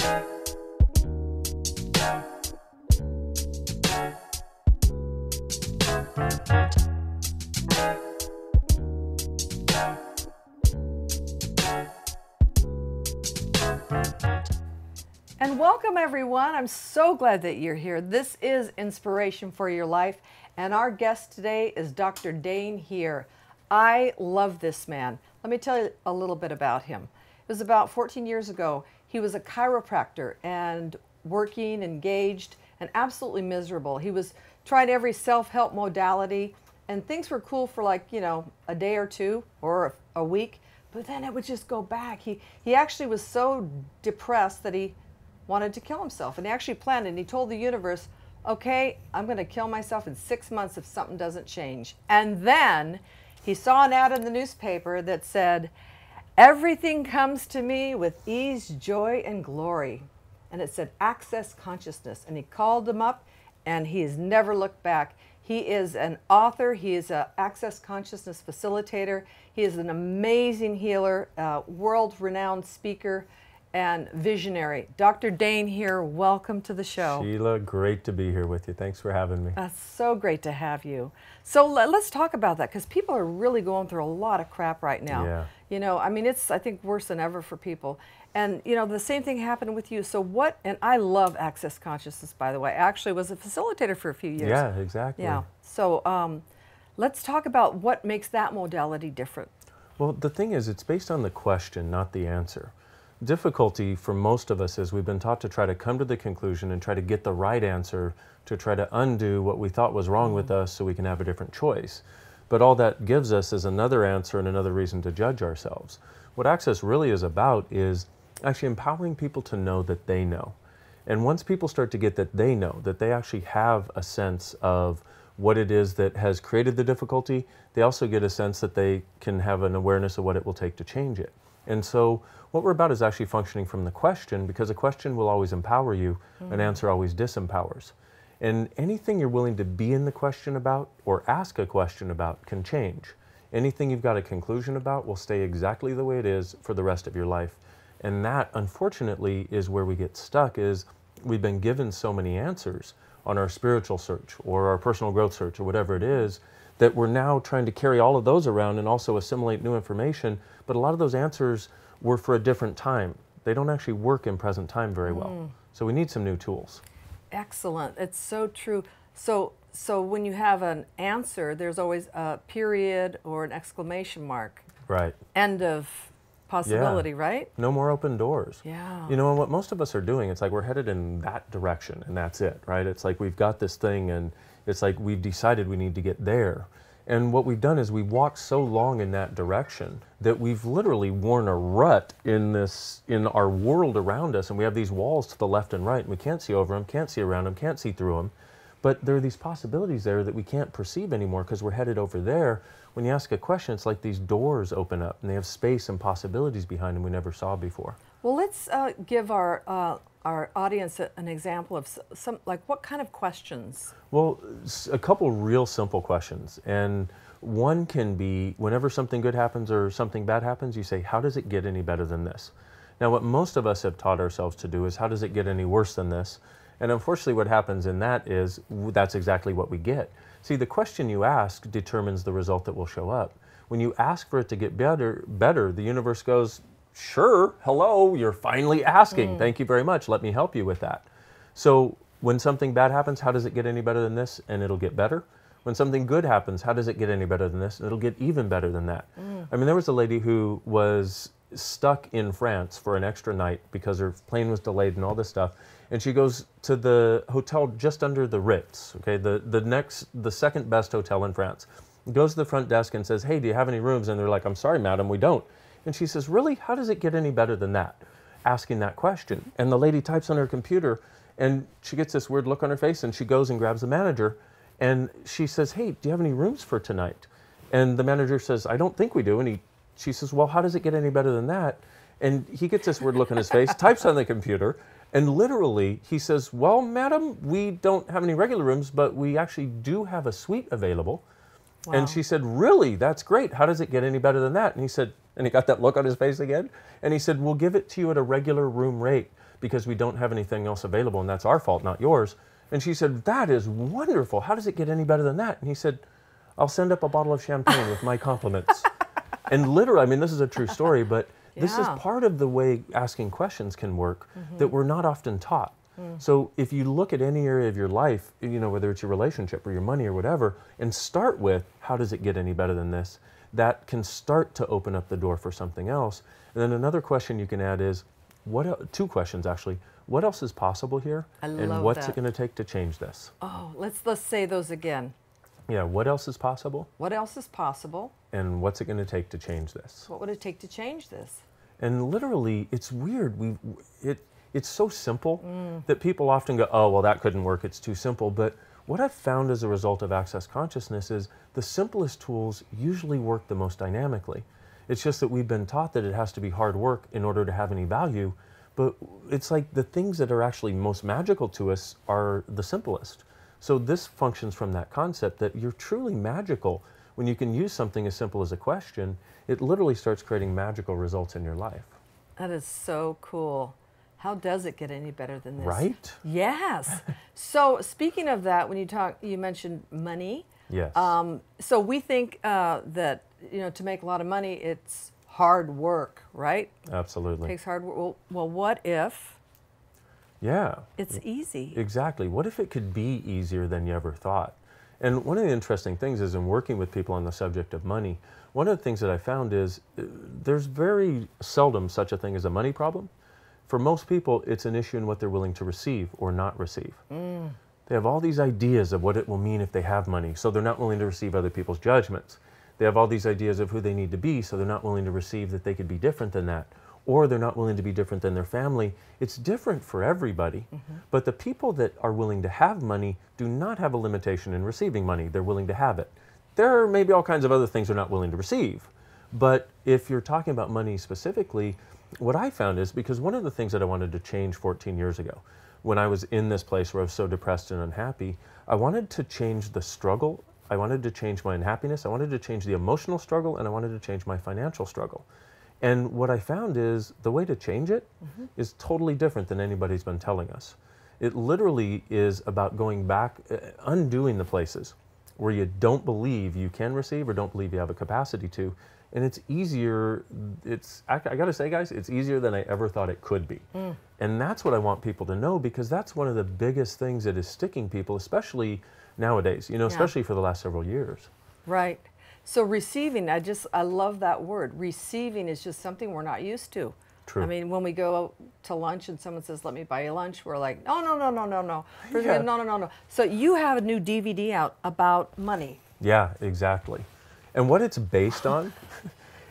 And welcome everyone. I'm so glad that you're here. This is Inspiration for Your Life, and our guest today is Dr. Dain Heer. I love this man. Let me tell you a little bit about him. It was about 14 years ago. He was a chiropractor and working, engaged, and absolutely miserable. He was trying every self-help modality, and things were cool for like, a day or two or a week, but then it would just go back. He actually was so depressed that he wanted to kill himself, and he actually planned it, and he told the universe, okay, I'm going to kill myself in 6 months if something doesn't change. And then he saw an ad in the newspaper that said, everything comes to me with ease, joy, and glory. And it said access consciousness, and he called him up, and he has never looked back. He is an author. He is an access consciousness facilitator. He is an amazing healer, world-renowned speaker, and visionary. Dr. Dain Heer, welcome to the show. Sheila, great to be here with you. Thanks for having me. That's so great to have you. So let's talk about that, because people are really going through a lot of crap right now. Yeah. I mean, it's, I think, worse than ever for people. And, the same thing happened with you. So and I love access consciousness, by the way. I actually was a facilitator for a few years. Yeah, exactly. Yeah. So let's talk about what makes that modality different. Well, the thing is, it's based on the question, not the answer. Difficulty for most of us is we've been taught to try to come to the conclusion and try to get the right answer to try to undo what we thought was wrong with us so we can have a different choice. But all that gives us is another answer and another reason to judge ourselves. What Access really is about is actually empowering people to know that they know. And once people start to get that they know, that they actually have a sense of what it is that has created the difficulty, they also get a sense that they can have an awareness of what it will take to change it. And so what we're about is actually functioning from the question, because a question will always empower you, an answer always disempowers. And anything you're willing to be in the question about or ask a question about can change. Anything you've got a conclusion about will stay exactly the way it is for the rest of your life. And that, unfortunately, is where we get stuck, is we've been given so many answers on our spiritual search or our personal growth search or whatever it is, that we're now trying to carry all of those around and also assimilate new information. But a lot of those answers were for a different time. They don't actually work in present time very well. So we need some new tools. Excellent. It's so true. So when you have an answer, there's always a period or an exclamation mark. Right. End of possibility, right? No more open doors. Yeah. And what most of us are doing, it's like we're headed in that direction and that's it, right? It's like we've got this thing and it's like we've decided we need to get there. And what we've done is we've walked so long in that direction that we've literally worn a rut in our world around us, and we have these walls to the left and right, and we can't see over them, can't see around them, can't see through them. But there are these possibilities there that we can't perceive anymore because we're headed over there. When you ask a question, it's like these doors open up, and they have space and possibilities behind them we never saw before. Well, let's give our audience an example of some, like what kind of questions? Well, a couple real simple questions. And one can be, whenever something good happens or something bad happens, you say, how does it get any better than this? Now, what most of us have taught ourselves to do is, how does it get any worse than this? And unfortunately, what happens in that is, that's exactly what we get. See, the question you ask determines the result that will show up. When you ask for it to get better, the universe goes, sure, hello, you're finally asking. Thank you very much. Let me help you with that. So when something bad happens, how does it get any better than this? And it'll get better. When something good happens, how does it get any better than this? And it'll get even better than that. I mean, there was a lady who was stuck in France for an extra night because her plane was delayed and all this stuff. And she goes to the hotel just under the Ritz, okay, the second best hotel in France. Goes to the front desk and says, hey, do you have any rooms? And they're like, I'm sorry, madam, we don't. And she says, really? How does it get any better than that? Asking that question. And the lady types on her computer, and she gets this weird look on her face, and she goes and grabs the manager, and she says, hey, do you have any rooms for tonight? And the manager says, I don't think we do. And she says, well, how does it get any better than that? And he gets this weird look on his face, types on the computer, and literally he says, well, madam, we don't have any regular rooms, but we actually do have a suite available. Wow. And she said, really? That's great. How does it get any better than that? And he said, and he got that look on his face again, and he said, we'll give it to you at a regular room rate, because we don't have anything else available, and that's our fault, not yours. And she said, that is wonderful. How does it get any better than that? And he said, I'll send up a bottle of champagne with my compliments. And literally, I mean, this is a true story, but this is part of the way asking questions can work that we're not often taught. So if you look at any area of your life, you know, whether it's your relationship or your money or whatever, and start with, how does it get any better than this? That can start to open up the door for something else. And then another question you can add is, two questions actually. What else is possible here? And what's it going to take to change this? Oh, let's say those again. Yeah, what else is possible? What else is possible? And what's it going to take to change this? What would it take to change this? And literally, it's weird. It's so simple that people often go, oh, well, that couldn't work. It's too simple. But what I've found as a result of Access Consciousness is the simplest tools usually work the most dynamically. It's just that we've been taught that it has to be hard work in order to have any value. But it's like the things that are actually most magical to us are the simplest. So this functions from that concept that you're truly magical. When you can use something as simple as a question, it literally starts creating magical results in your life. That is so cool. How does it get any better than this? Right? Yes. So speaking of that, when you mentioned money. Yes. So we think that, you know, to make a lot of money, it's hard work, right? Absolutely. It takes hard work. Well, what if it's easy? Exactly. What if it could be easier than you ever thought? And one of the interesting things is in working with people on the subject of money, one of the things that I found is there's very seldom such a thing as a money problem. For most people, it's an issue in what they're willing to receive or not receive. They have all these ideas of what it will mean if they have money, so they're not willing to receive other people's judgments. They have all these ideas of who they need to be, so they're not willing to receive that they could be different than that. Or they're not willing to be different than their family. It's different for everybody. But the people that are willing to have money do not have a limitation in receiving money. They're willing to have it. There are maybe all kinds of other things they're not willing to receive. But if you're talking about money specifically, what I found is, because one of the things that I wanted to change 14 years ago, when I was in this place where I was so depressed and unhappy, I wanted to change the struggle. I wanted to change my unhappiness. I wanted to change the emotional struggle, and I wanted to change my financial struggle. And what I found is the way to change it is totally different than anybody's been telling us. It literally is about going back, undoing the places where you don't believe you can receive or don't believe you have a capacity to. And it's easier, I gotta say, guys, it's easier than I ever thought it could be. And that's what I want people to know, because that's one of the biggest things that is sticking people, especially nowadays, you know, especially for the last several years. Right. So receiving, I love that word. Receiving is just something we're not used to. True. I mean, when we go to lunch and someone says, let me buy you lunch, we're like, no, no, no, no, no, no. Yeah. No, no, no, no. So you have a new DVD out about money. Yeah, exactly. And what it's based on,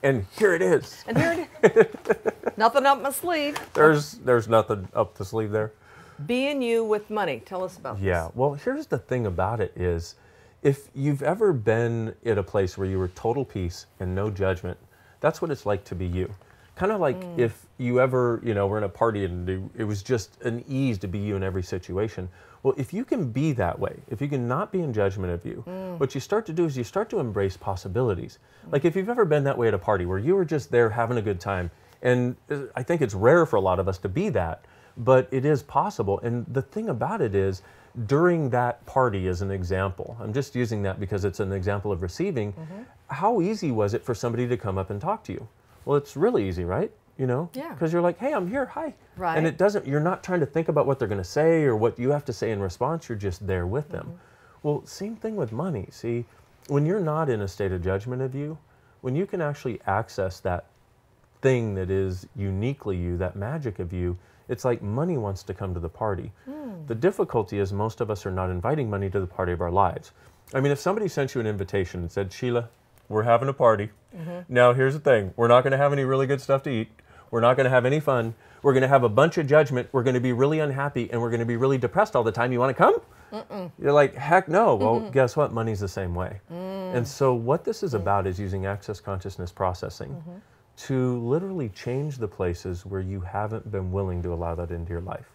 and here it is. And here it is. Nothing up my sleeve. There's nothing up the sleeve there. Being you with money. Tell us about this. Yeah, well, here's the thing about it is, if you've ever been at a place where you were total peace and no judgment, that's what it's like to be you. Kind of like if you ever, you know, were in a party and it was just an ease to be you in every situation. Well, if you can be that way, if you can not be in judgment of you, what you start to do is you start to embrace possibilities. Like if you've ever been that way at a party where you were just there having a good time, and I think it's rare for a lot of us to be that, but it is possible. And the thing about it is, during that party as an example, I'm just using that because it's an example of receiving, how easy was it for somebody to come up and talk to you? Well, it's really easy, right? You know, because you're like, hey, I'm here, hi. Right. And it doesn't, you're not trying to think about what they're going to say or what you have to say in response, you're just there with them. Well, same thing with money. See, when you're not in a state of judgment of you, when you can actually access that thing that is uniquely you, that magic of you, it's like money wants to come to the party. The difficulty is most of us are not inviting money to the party of our lives. I mean, if somebody sent you an invitation and said, Sheila, we're having a party. Now, here's the thing. We're not going to have any really good stuff to eat. We're not going to have any fun. We're going to have a bunch of judgment. We're going to be really unhappy, and we're going to be really depressed all the time. You want to come? You're like, heck no. Well, guess what? Money's the same way. And so what this is about is using access consciousness processing to literally change the places where you haven't been willing to allow that into your life,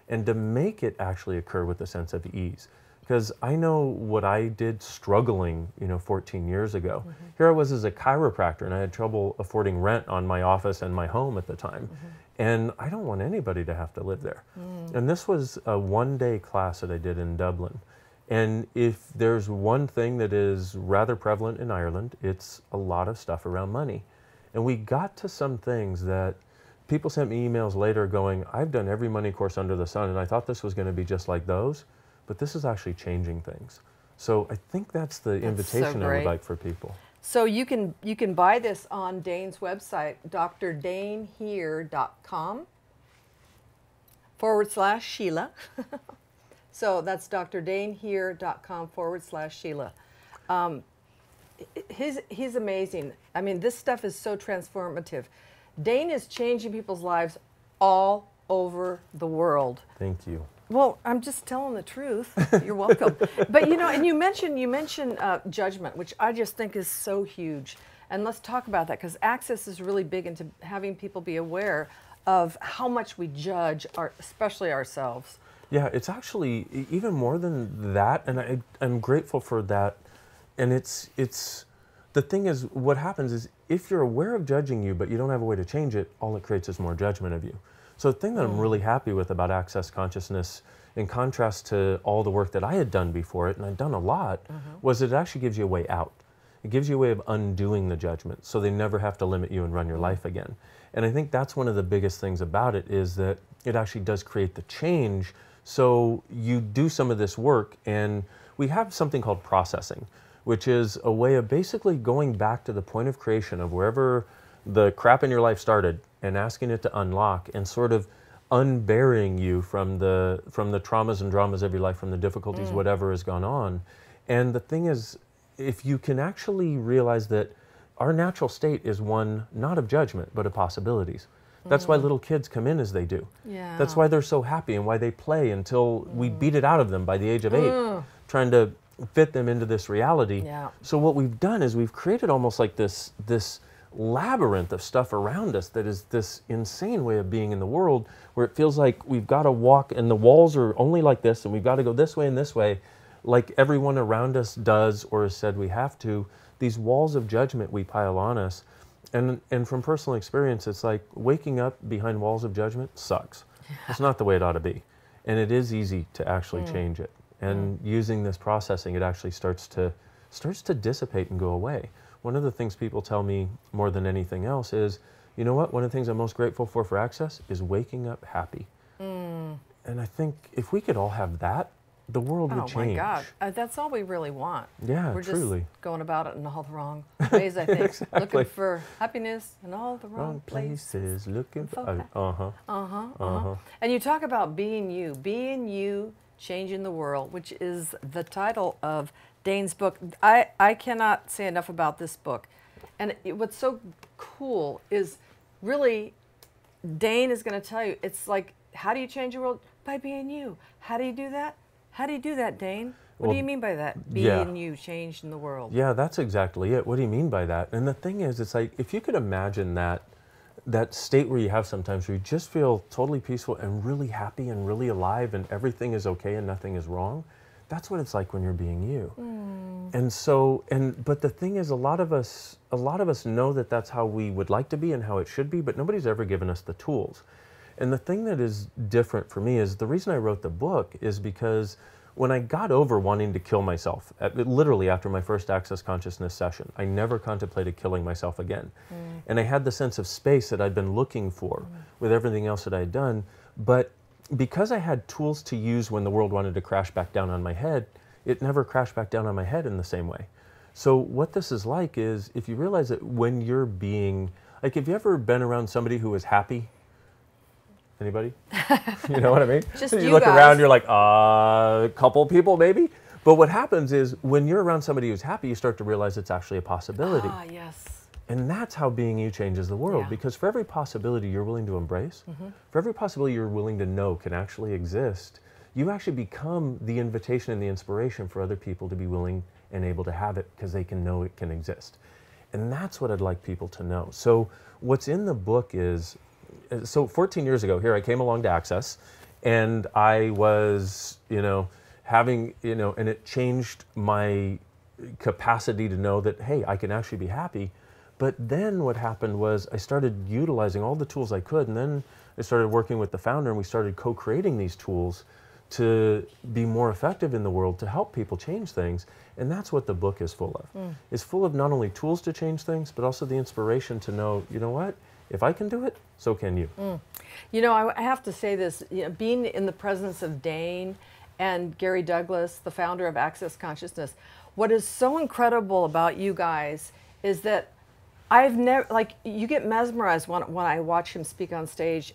and to make it actually occur with a sense of ease. Because I know what I did struggling, 14 years ago. Here I was as a chiropractor, and I had trouble affording rent on my office and my home at the time. And I don't want anybody to have to live there. And this was a one-day class that I did in Dublin. And if there's one thing that is rather prevalent in Ireland, it's a lot of stuff around money. And we got to some things that people sent me emails later going, I've done every money course under the sun, and I thought this was going to be just like those. But this is actually changing things. So I think that's the invitation I would like for people. So you can buy this on Dane's website, drdainheer.com/Sheila. So that's drdainheer.com/Sheila. He's amazing. I mean, this stuff is so transformative. Dane is changing people's lives all over the world. Thank you. Well, I'm just telling the truth. You're welcome. But and you mentioned judgment, which I just think is so huge. And let's talk about that, because Access is really big into having people be aware of how much we judge, especially ourselves. Yeah, it's actually even more than that, and I'm grateful for that. And it's the thing is, what happens is if you're aware of judging you, but you don't have a way to change it, all it creates is more judgment of you. So the thing that I'm really happy with about Access Consciousness, in contrast to all the work that I had done before it, and I'd done a lot, was it actually gives you a way out. It gives you a way of undoing the judgment, so they never have to limit you and run your life again. And I think that's one of the biggest things about it, is that it actually does create the change. So you do some of this work, and we have something called processing, which is a way of basically going back to the point of creation of wherever the crap in your life started, and asking it to unlock and sort of unburying you from the traumas and dramas of your life, from the difficulties, whatever has gone on. And the thing is, if you can actually realize that our natural state is one not of judgment, but of possibilities. That's why little kids come in as they do. Yeah. That's why they're so happy and why they play until we beat it out of them by the age of 8, trying to fit them into this reality. Yeah. So what we've done is we've created almost like this labyrinth of stuff around us that is this insane way of being in the world, where it feels like we've got to walk and the walls are only like this, and we've got to go this way and this way, like everyone around us does or has said we have to. These walls of judgment we pile on us. And from personal experience, it's like waking up behind walls of judgment sucks. It's not the way it ought to be. And it is easy to actually change it. And using this processing, it actually starts to dissipate and go away. One of the things people tell me more than anything else is, you know what, one of the things I'm most grateful for Access is waking up happy. And I think if we could all have that, the world would change. Oh my God, that's all we really want. Yeah, We're truly. just going about it in all the wrong ways, I think. Exactly. Looking for happiness in all the wrong places. Looking for, And you talk about being you, changing the world, which is the title of Dane's book. I cannot say enough about this book. And what's so cool is really Dane is going to tell you, it's like, how do you change the world? By being you. How do you do that? How do you do that, Dane? What do you mean by that? Being you, changing the world. Yeah, that's exactly it. What do you mean by that? And the thing is, it's like, if you could imagine that state where you have sometimes where you just feel totally peaceful and really happy and really alive and everything is okay and nothing is wrong, that's what it's like when you're being you. And so, but the thing is, a lot of us know that that's how we would like to be and how it should be, but nobody's ever given us the tools. And the thing that is different for me is the reason I wrote the book is because when I got over wanting to kill myself, literally after my first Access Consciousness session, I never contemplated killing myself again. And I had the sense of space that I'd been looking for with everything else that I had done. But because I had tools to use when the world wanted to crash back down on my head, it never crashed back down on my head in the same way. So what this is like is, if you realize that when you're being, like, have you ever been around somebody who is happy? Anybody? You know what I mean? Just you you look guys. around, you're like, a couple people maybe? But what happens is, when you're around somebody who's happy, you start to realize it's actually a possibility. Ah, yes. And that's how being you changes the world. Yeah. Because for every possibility you're willing to embrace, for every possibility you're willing to know can actually exist, you actually become the invitation and the inspiration for other people to be willing and able to have it, because they can know it can exist. And that's what I'd like people to know. So what's in the book is, so 14 years ago, here I came along to Access, and I was, having, and it changed my capacity to know that, hey, I can actually be happy. But then what happened was I started utilizing all the tools I could, and then I started working with the founder, and we started co-creating these tools to be more effective in the world, to help people change things. And that's what the book is full of. It's full of not only tools to change things, but also the inspiration to know, you know what, if I can do it, so can you. I have to say this, being in the presence of Dane and Gary Douglas, the founder of Access Consciousness, what is so incredible about you guys is that I've never, like, you get mesmerized when I watch him speak on stage.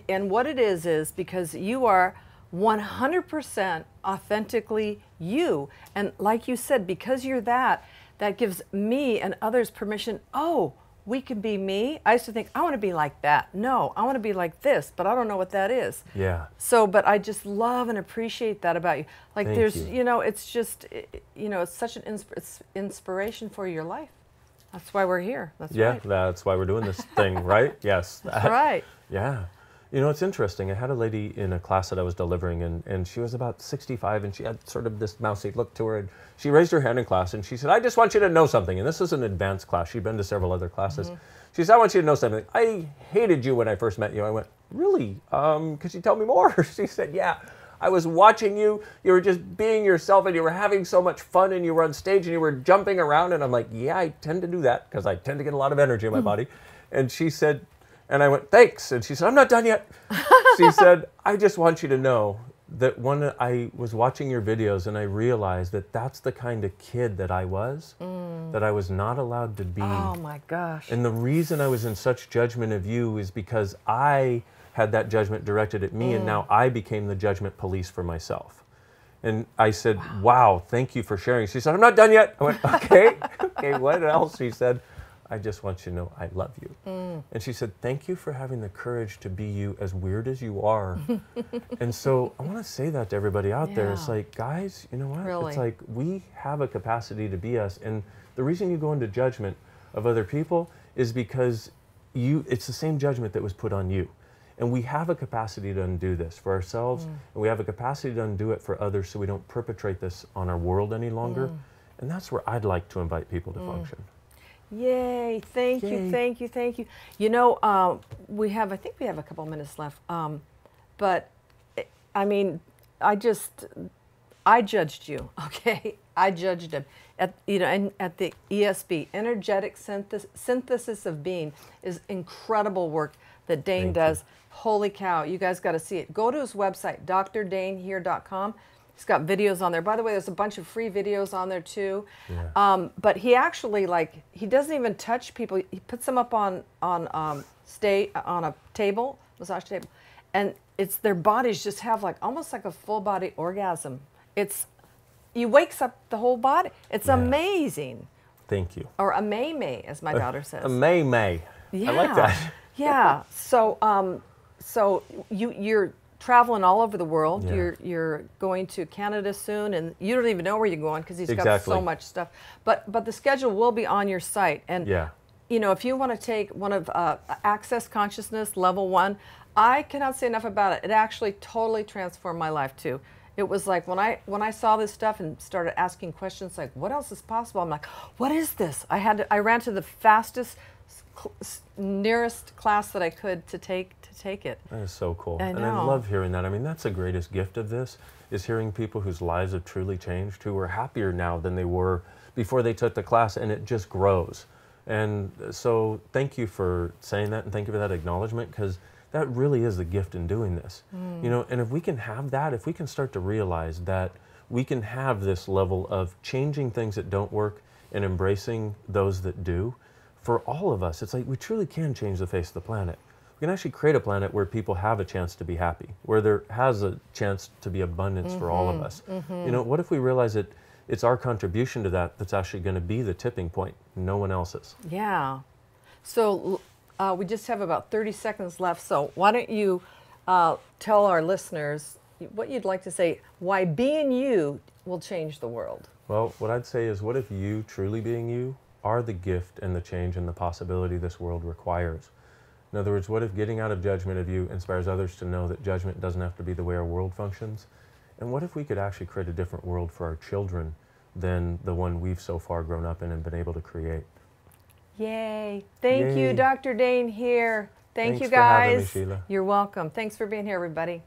And what it is because you are 100% authentically you. And like you said, because you're that gives me and others permission, oh, we can be me. I used to think, I want to be like that. No, I want to be like this, but I don't know what that is. Yeah. So, but I just love and appreciate that about you. Like Thank there's, you. It's just, it's such an inspiration for your life. That's why we're here. That's right. Yeah, that's why we're doing this thing, right? Yes. That's right. Yeah. It's interesting. I had a lady in a class that I was delivering, and she was about 65, and she had sort of this mousy look to her, and she raised her hand in class, and she said, I just want you to know something. And this is an advanced class. She'd been to several other classes. She said, I want you to know something. I hated you when I first met you. I went, really? Could you tell me more? She said, yeah. I was watching you. You were just being yourself, and you were having so much fun, and you were on stage, and you were jumping around. And I'm like, yeah, I tend to do that because I tend to get a lot of energy in my body. And she said, and I went, thanks. And she said, I'm not done yet. She said, I just want you to know that when I was watching your videos and I realized that that's the kind of kid that I was, that I was not allowed to be. Oh my gosh. And the reason I was in such judgment of you is because I had that judgment directed at me, and now I became the judgment police for myself. And I said, wow, thank you for sharing. She said, I'm not done yet. I went, okay, okay, what else? She said, I just want you to know I love you. And she said, thank you for having the courage to be you, as weird as you are. And so I want to say that to everybody out there. It's like, guys, you know what? Really? It's like we have a capacity to be us. And the reason you go into judgment of other people is because it's the same judgment that was put on you. And we have a capacity to undo this for ourselves, and we have a capacity to undo it for others, so we don't perpetrate this on our world any longer. And that's where I'd like to invite people to function. Yay, thank you, thank you, thank you. I think we have a couple minutes left. But I mean, I judged you, okay? I judged him. At the ESB, Energetic Synthesis of Being, is incredible work that Dane does. Holy cow, you guys got to see it. Go to his website, drdainheer.com. He's got videos on there. By the way, there's a bunch of free videos on there too. Yeah. But he actually, he doesn't even touch people. He puts them up on a table, massage table, and their bodies just have almost like a full body orgasm. He wakes up the whole body. It's amazing. Thank you. Or a may, as my daughter says. A may. Yeah. I like that. Yeah. So you're traveling all over the world. Yeah. You're going to Canada soon, and you don't even know where you're going because he's got so much stuff. But the schedule will be on your site. And if you want to take one of Access Consciousness Level 1, I cannot say enough about it. It actually totally transformed my life too. It was like when I saw this stuff and started asking questions like, what else is possible? I'm like, what is this? I ran to the fastest, nearest class that I could to take it. That is so cool. I know. And I love hearing that. I mean, that's the greatest gift of this, is hearing people whose lives have truly changed, who are happier now than they were before they took the class, and it just grows. And so thank you for saying that, and thank you for that acknowledgement, because that really is the gift in doing this. And if we can have that, if we can start to realize that we can have this level of changing things that don't work and embracing those that do, for all of us, it's like we truly can change the face of the planet. We can actually create a planet where people have a chance to be happy, where there has a chance to be abundance for all of us. What if we realize that it's our contribution to that that's actually going to be the tipping point, no one else's? Yeah. So we just have about 30 seconds left. So why don't you tell our listeners what you'd like to say, why being you will change the world? Well, what I'd say is, what if you, truly being you, are the gift and the change and the possibility this world requires? In other words, what if getting out of judgment of you inspires others to know that judgment doesn't have to be the way our world functions, And what if we could actually create a different world for our children than the one we've so far grown up in and been able to create? Yay. Thank Yay. you, Dr. Dain Heer. Thank Thanks you, for having me, guys. Sheila. You're welcome. Thanks for being here, everybody.